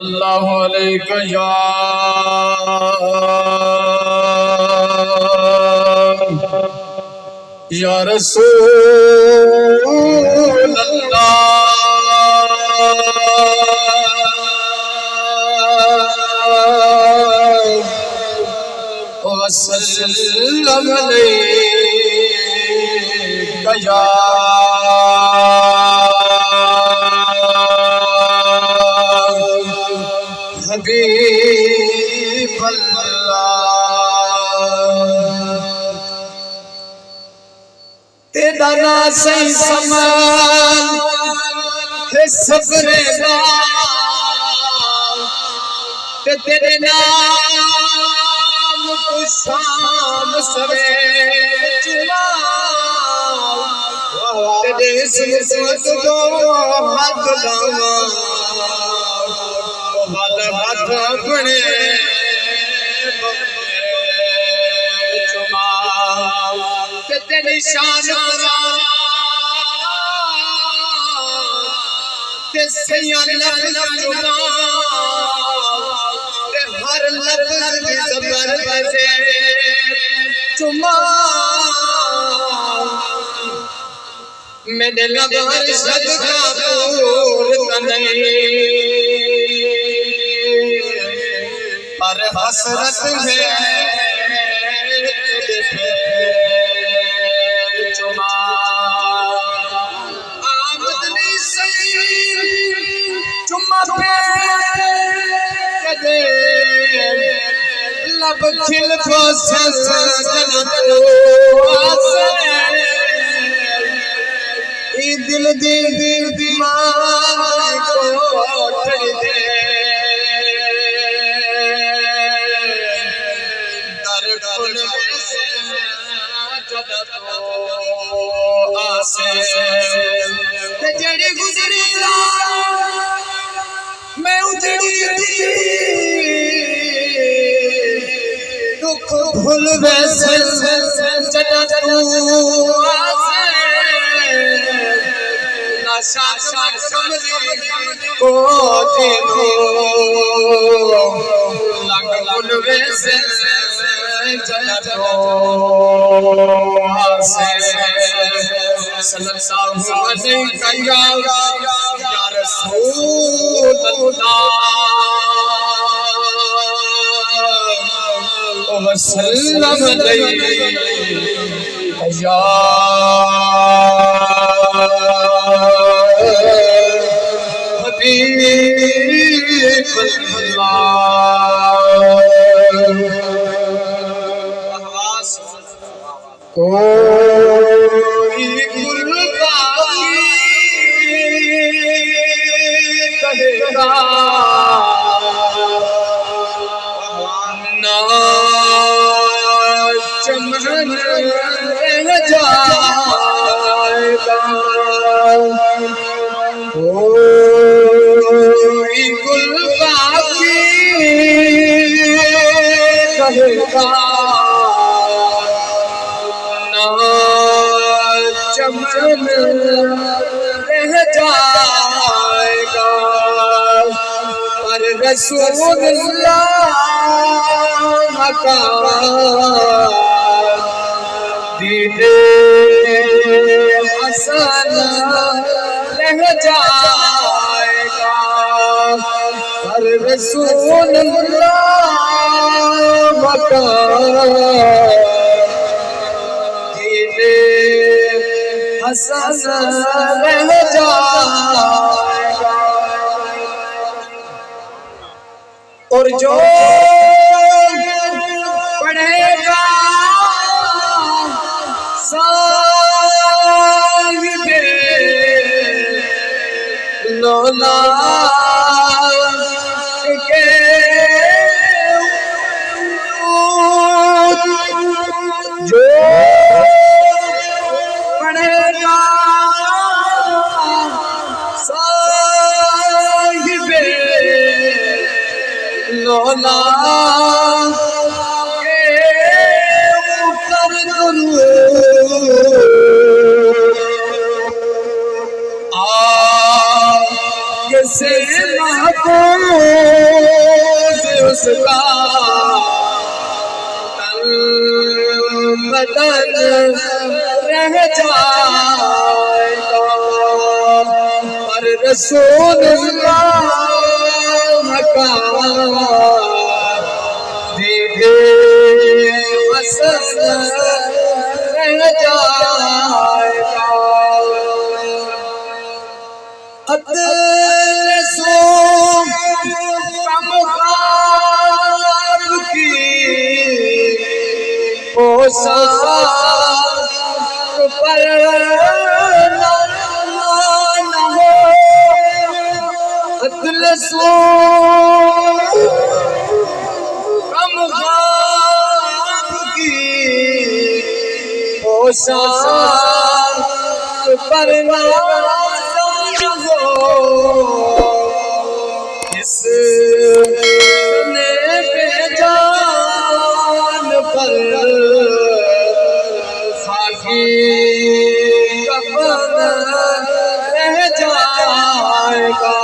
اللہ علیکہ یا رسول اللہ وسلم علیکہ یا حبیب اللہ تیرا نا صحیح سمان ہے صبر دا تیرے نام کو شام سوے تیرے اسم دو حق داما ہاتھ اپنے چما تیری شان تے سیان لفظ چما تے ہر لفظ بھی زبر بسے چما میرے لب ہر صدقہ پورتا نہیں پر حسرت ہے چما آمدنی سید چما پہ دے لب کھل پسند جنتو آسے ای دل دماغ کو ٹھڑ دے جڑی گزری میں اجڑی تھی دکھ بھول ویسے جڑا تو آسے نشا کمری کو جنو لگ بھول ویسے جڑا تو آسے صلی اللہ علیہ یا رسول اللہ وسلم علیہ یا حبیب اللہ کوئی گل کہتا نا چمن رہ جائے گا کوئی گل باقی کہتا چمن رہ جائے گا پر رسول اللہ کا دیدے حسن رہ جائے گا پر رسول اللہ کا حسن رہ جائے گا اور جو پڑھے گا صاحب لولا کے جو لولا کے اوپر درود آگ سے محبوب رسول اللہ کا دیدے حسن رہ جائے گا ادرسو کم خواب کی پوشاک پر ادرسو کم خواب کی پوشاک پر اس نے بے جان پر خاکی کفن رہ جائے گا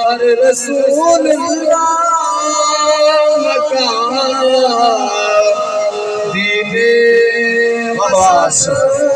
اور رسول اللہ کا دیدے حسن